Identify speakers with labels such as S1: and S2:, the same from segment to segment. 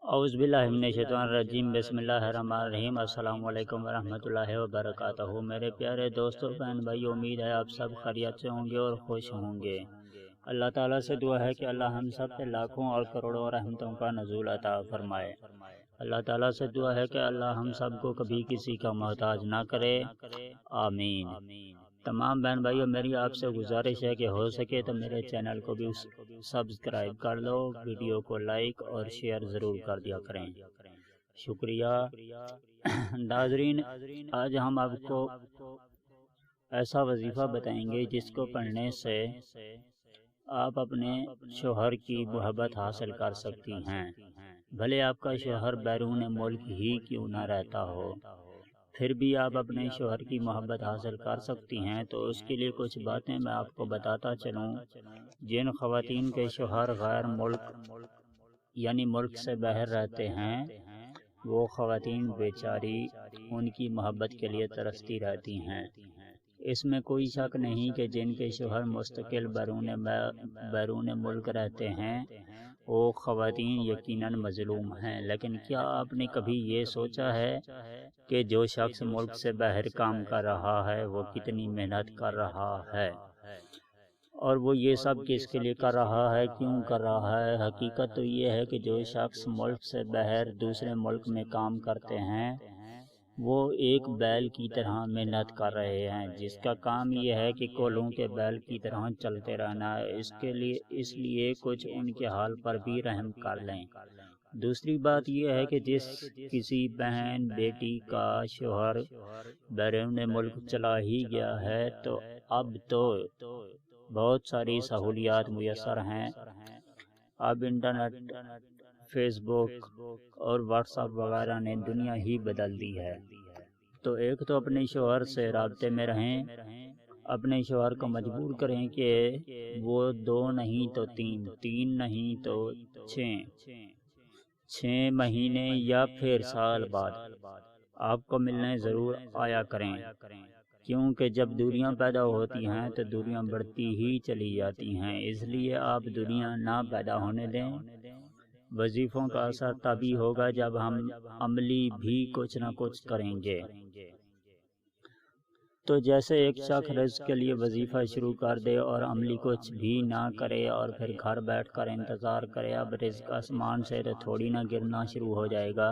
S1: اعوذ باللہ من الشیطان الرجیم، بسم اللہ الرحمن الرحیم۔ السلام علیکم ورحمۃ اللہ وبرکاتہ۔ میرے پیارے دوستوں، بہن بھائی، امید ہے آپ سب خیریت سے ہوں گے اور خوش ہوں گے۔ اللہ تعالیٰ سے دعا ہے کہ اللہ ہم سب پہ لاکھوں اور کروڑوں رحمتوں کا نزول عطا فرمائے۔ اللہ تعالیٰ سے دعا ہے کہ اللہ ہم سب کو کبھی کسی کا محتاج نہ کرے، آمین۔ تمام بہن بھائیوں، میری آپ سے گزارش ہے کہ ہو سکے تو میرے چینل کو بھی سبسکرائب کر لو، ویڈیو کو لائک اور شیئر ضرور کر دیا کریں، شکریہ۔ ناظرین، آج ہم آپ کو ایسا وظیفہ بتائیں گے جس کو پڑھنے سے آپ اپنے شوہر کی محبت حاصل کر سکتی ہیں، بھلے آپ کا شوہر بیرون ملک ہی کیوں نہ رہتا ہو، پھر بھی آپ اپنے شوہر کی محبت حاصل کر سکتی ہیں۔ تو اس کے لیے کچھ باتیں میں آپ کو بتاتا چلوں۔ جن خواتین کے شوہر غیر ملک یعنی ملک سے باہر رہتے ہیں، وہ خواتین بیچاری ان کی محبت کے لیے ترستی رہتی ہیں۔ اس میں کوئی شک نہیں کہ جن کے شوہر مستقل بیرون ملک رہتے ہیں، وہ خواتین یقیناً مظلوم ہیں، لیکن کیا آپ نے کبھی یہ سوچا ہے کہ جو شخص ملک سے باہر کام کر رہا ہے وہ کتنی محنت کر رہا ہے، اور وہ یہ سب کس کے لیے کر رہا ہے، کیوں کر رہا ہے؟ حقیقت تو یہ ہے کہ جو شخص ملک سے باہر دوسرے ملک میں کام کرتے ہیں، وہ ایک بیل کی طرح محنت کر رہے ہیں، جس کا کام یہ ہے کہ کولوں کے بیل کی طرح چلتے رہنا ہے۔ اس لیے کچھ ان کے حال پر بھی رحم کر لیں۔ دوسری بات یہ ہے کہ جس کسی بہن بیٹی کا شوہر بیرون ملک چلا ہی گیا ہے تو اب تو بہت ساری سہولیات میسر ہیں۔ اب انٹرنیٹ، فیس بک اور واٹس ایپ وغیرہ نے دنیا ہی بدل دی ہے۔ تو ایک تو اپنے شوہر سے رابطے میں رہیں، اپنے شوہر کو مجبور کریں کہ وہ 2 نہیں تو 3 نہیں تو 6 مہینے یا پھر سال بعد آپ کو ملنے ضرور آیا کریں، کیونکہ جب دوریاں پیدا ہوتی ہیں تو دوریاں بڑھتی ہی چلی جاتی ہیں۔ اس لیے آپ دوریاں نہ پیدا ہونے دیں۔ وظیفوں کا اثر تبھی ہوگا جب ہم عملی بھی کچھ نہ کچھ کریں گے۔ تو جیسے ایک شخص رزق کے لیے وظیفہ شروع کر دے اور عملی کچھ بھی نہ کرے اور پھر گھر بیٹھ کر انتظار کرے اب رزق آسمان سے تو تھوڑی نہ گرنا شروع ہو جائے گا،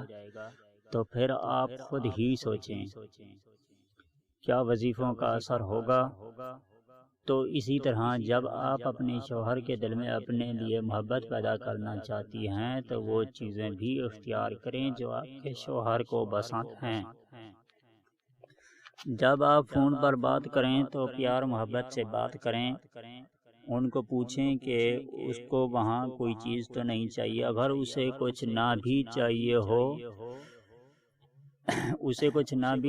S1: تو پھر آپ خود ہی سوچیں کیا وظیفوں کا اثر ہوگا؟ تو اسی طرح جب آپ اپنے شوہر کے دل میں اپنے لیے محبت پیدا کرنا چاہتی ہیں تو وہ چیزیں بھی اختیار کریں جو آپ کے شوہر کو پسند ہیں۔ جب آپ فون پر بات کریں تو پیار محبت سے بات کریں، ان کو پوچھیں کہ اس کو وہاں کوئی چیز تو نہیں چاہیے۔ اگر اسے کچھ نہ بھی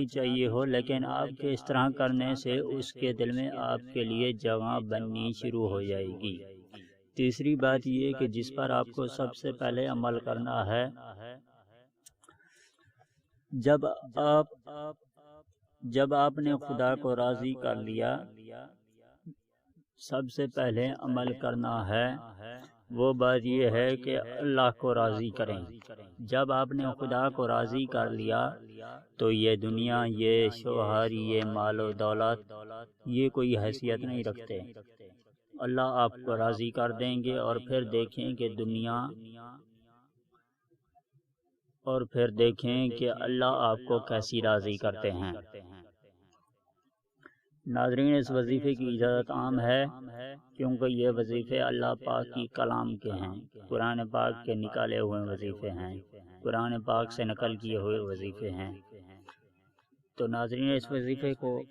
S1: چاہیے ہو لیکن آپ کے اس طرح کرنے سے اس کے دل میں آپ کے لیے جگہ بننی شروع ہو جائے گی۔ تیسری بات یہ کہ جس پر آپ کو سب سے پہلے عمل کرنا ہے، جب آپ نے خدا کو راضی کر لیا، سب سے پہلے عمل کرنا ہے وہ بات یہ ہے کہ اللہ کو راضی کریں۔ جب آپ نے خدا کو راضی کر لیا تو یہ دنیا، یہ شوہر، یہ مال و دولت، یہ کوئی حیثیت نہیں رکھتے۔ اللہ آپ کو راضی کر دیں گے اور پھر دیکھیں کہ اللہ آپ کو کیسی راضی کرتے ہیں۔ ناظرین، اس وظیفے کی اجازت عام ہے کیونکہ یہ وظیفے اللہ پاک کی کلام کے ہیں، قرآن پاک کے نکالے ہوئے وظیفے ہیں، قرآن پاک سے نقل کیے ہوئے وظیفے ہیں۔ تو ناظرین، اس وظیفے کو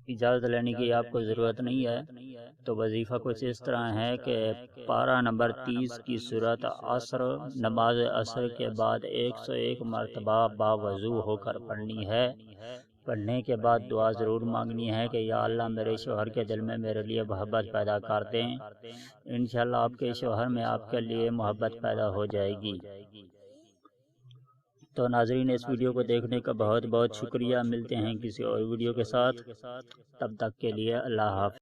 S1: اجازت لینے کی آپ کو ضرورت نہیں ہے۔ تو وظیفہ کچھ اس طرح ہے کہ پارہ نمبر 30 کی سورت نماز عصر کے بعد 101 مرتبہ باوضو ہو کر پڑھنی ہے۔ پڑھنے کے بعد دعا ضرور مانگنی ہے کہ یا اللہ میرے شوہر کے دل میں میرے لیے محبت پیدا کر دیں۔ انشاءاللہ آپ کے شوہر میں آپ کے لیے محبت پیدا ہو جائے گی۔ تو ناظرین، اس ویڈیو کو دیکھنے کا بہت بہت شکریہ۔ ملتے ہیں کسی اور ویڈیو کے ساتھ، تب تک کے لیے اللہ حافظ۔